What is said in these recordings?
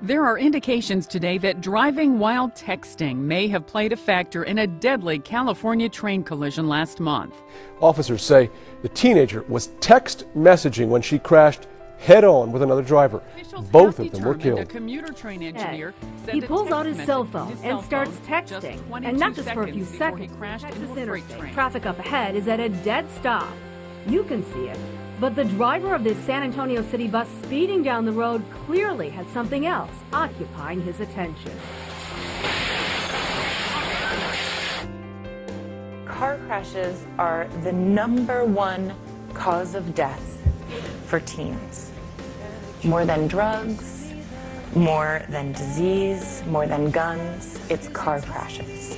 There are indications today that driving while texting may have played a factor in a deadly California train collision last month. Officers say the teenager was text messaging when she crashed head-on with another driver. Both of them were killed. A commuter train engineer said he pulls out his cell phone and starts texting, and not just for a few seconds. Texas Interstate. Traffic up ahead is at a dead stop. You can see it, but the driver of this San Antonio city bus speeding down the road clearly had something else occupying his attention. Car crashes are the #1 cause of death for teens. More than drugs, more than disease, more than guns, it's car crashes.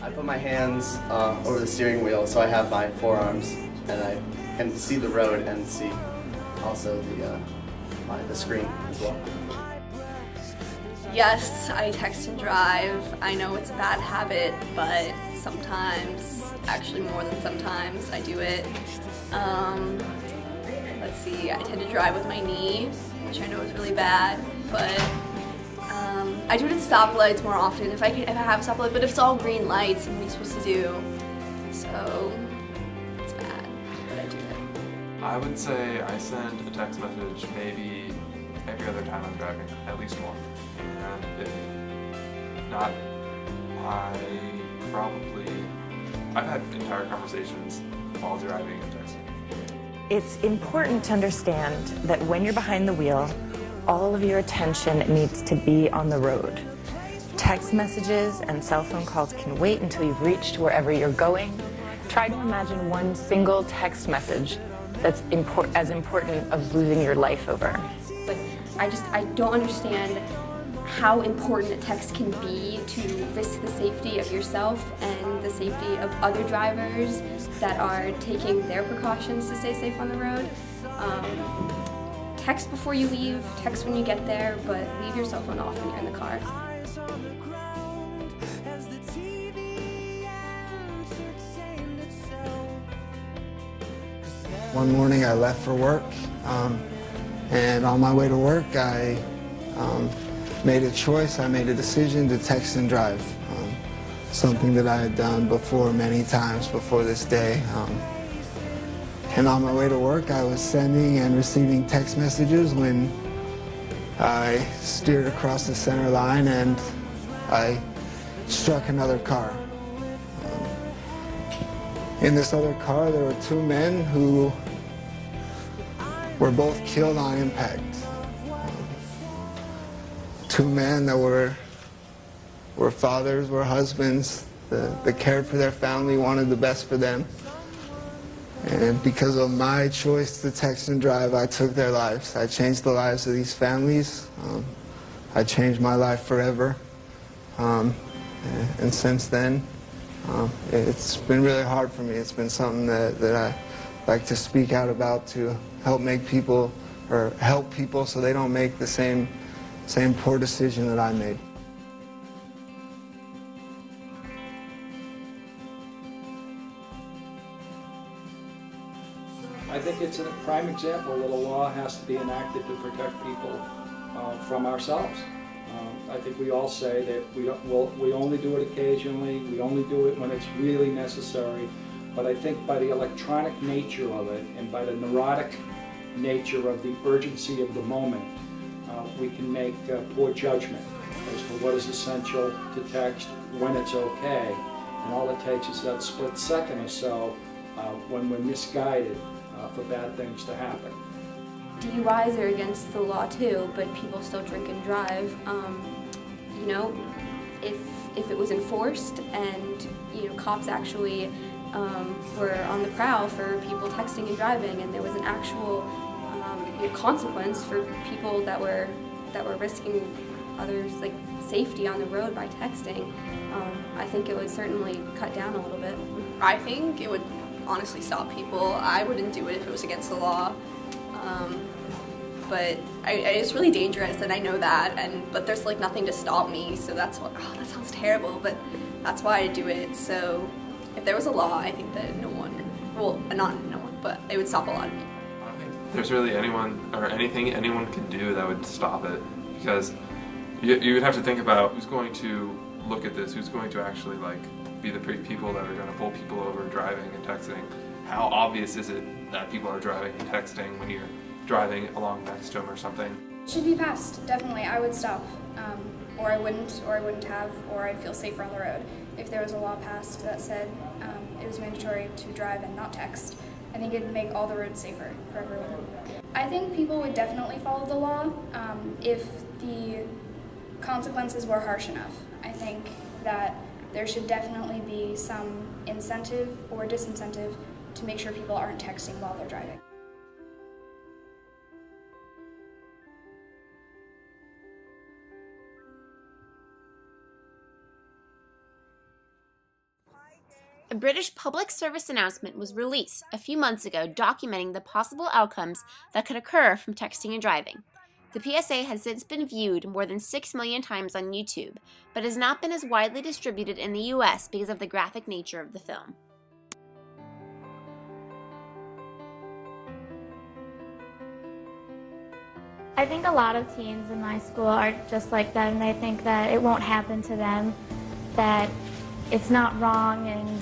I put my hands over the steering wheel so I have my forearms and I can see the road and see also the screen as well. Yes, I text and drive. I know it's a bad habit, but sometimes, actually more than sometimes, I do it. Let's see, I tend to drive with my knee, which I know is really bad, but I do it at stoplights more often if I have a stoplight, but if it's all green lights, what are you supposed to do? So, it's bad, but I do it. I would say I send a text message maybe every other time I'm driving, at least one. And if not, I've had entire conversations while driving and texting. It's important to understand that when you're behind the wheel, all of your attention needs to be on the road. Text messages and cell phone calls can wait until you've reached wherever you're going. Try to imagine one single text message that's as important of losing your life over. But I don't understand how important a text can be to risk the safety of yourself and the safety of other drivers that are taking their precautions to stay safe on the road. Text before you leave, text when you get there, but leave your cell phone off when you're in the car. One morning I left for work, and on my way to work I made a choice, I made a decision to text and drive. Something that I had done before many times before this day. And on my way to work, I was sending and receiving text messages when I steered across the center line and I struck another car. In this other car, there were two men who were both killed on impact. Two men that were fathers, were husbands, that cared for their family, wanted the best for them. And because of my choice to text and drive, I took their lives. I changed the lives of these families. I changed my life forever. And since then, it's been really hard for me. It's been something that I like to speak out about to help make people, or help people so they don't make the same poor decision that I made. I think it's a prime example that a law has to be enacted to protect people from ourselves. I think we all say that we only do it occasionally, we only do it when it's really necessary, but I think by the electronic nature of it and by the neurotic nature of the urgency of the moment, we can make poor judgment as to what is essential to text, when it's okay, and all it takes is that split second or so when we're misguided for bad things to happen. DUIs are against the law too, but people still drink and drive. You know, if it was enforced and cops actually were on the prowl for people texting and driving, and there was an actual consequence for people that were risking others' safety on the road by texting, I think it would certainly cut down a little bit. I think it would honestly stop people. I wouldn't do it if it was against the law. But it's really dangerous, and I know that, but there's nothing to stop me, so that's what, that sounds terrible, but that's why I do it. So if there was a law, I think that not no one, but it would stop a lot of people. I don't think there's really anyone or anything anyone can do that would stop it, because you would have to think about who's going to look at this, who's going to actually like be the people that are going to pull people over driving and texting. How obvious is it that people are driving and texting when you're driving along next to them or something? Should be passed, definitely. I would stop, or I wouldn't have, or I'd feel safer on the road. If there was a law passed that said it was mandatory to drive and not text, I think it'd make all the roads safer for everyone. I think people would definitely follow the law if the consequences were harsh enough. I think that there should definitely be some incentive or disincentive to make sure people aren't texting while they're driving. A British public service announcement was released a few months ago documenting the possible outcomes that could occur from texting and driving. The PSA has since been viewed more than 6 million times on YouTube, but has not been as widely distributed in the US because of the graphic nature of the film. I think a lot of teens in my school are just like that, and I think that it won't happen to them, that it's not wrong and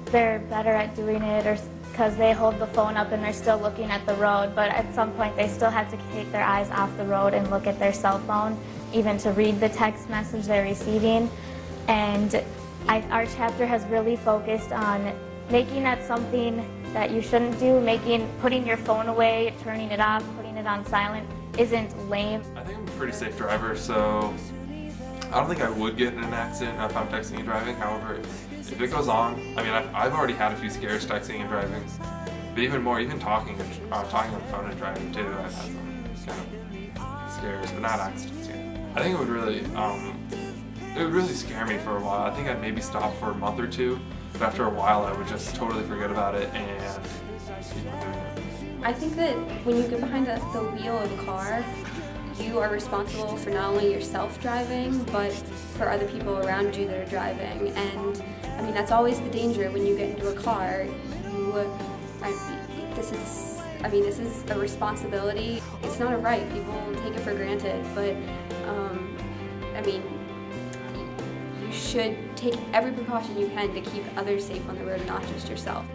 they're better at doing it, or because they hold the phone up and they're still looking at the road, but at some point they still have to take their eyes off the road and look at their cell phone, even to read the text message they're receiving. And our chapter has really focused on making that something that you shouldn't do, putting your phone away, turning it off, putting it on silent isn't lame. I think I'm a pretty safe driver, so I don't think I would get in an accident if I'm texting and driving. However, if it goes on, I mean, I've already had a few scares texting and driving, but even more, even talking on the phone and driving too, I've had some kind of scares, but not accidents yet. I think it would really scare me for a while. I think I'd maybe stop for a month or two, but after a while I would just totally forget about it and keep on doing it. I think that when you get behind the wheel of a car, you are responsible for not only yourself driving, but for other people around you that are driving. And I mean, that's always the danger when you get into a car. This is a responsibility. It's not a right. People take it for granted, but I mean, you should take every precaution you can to keep others safe on the road, not just yourself.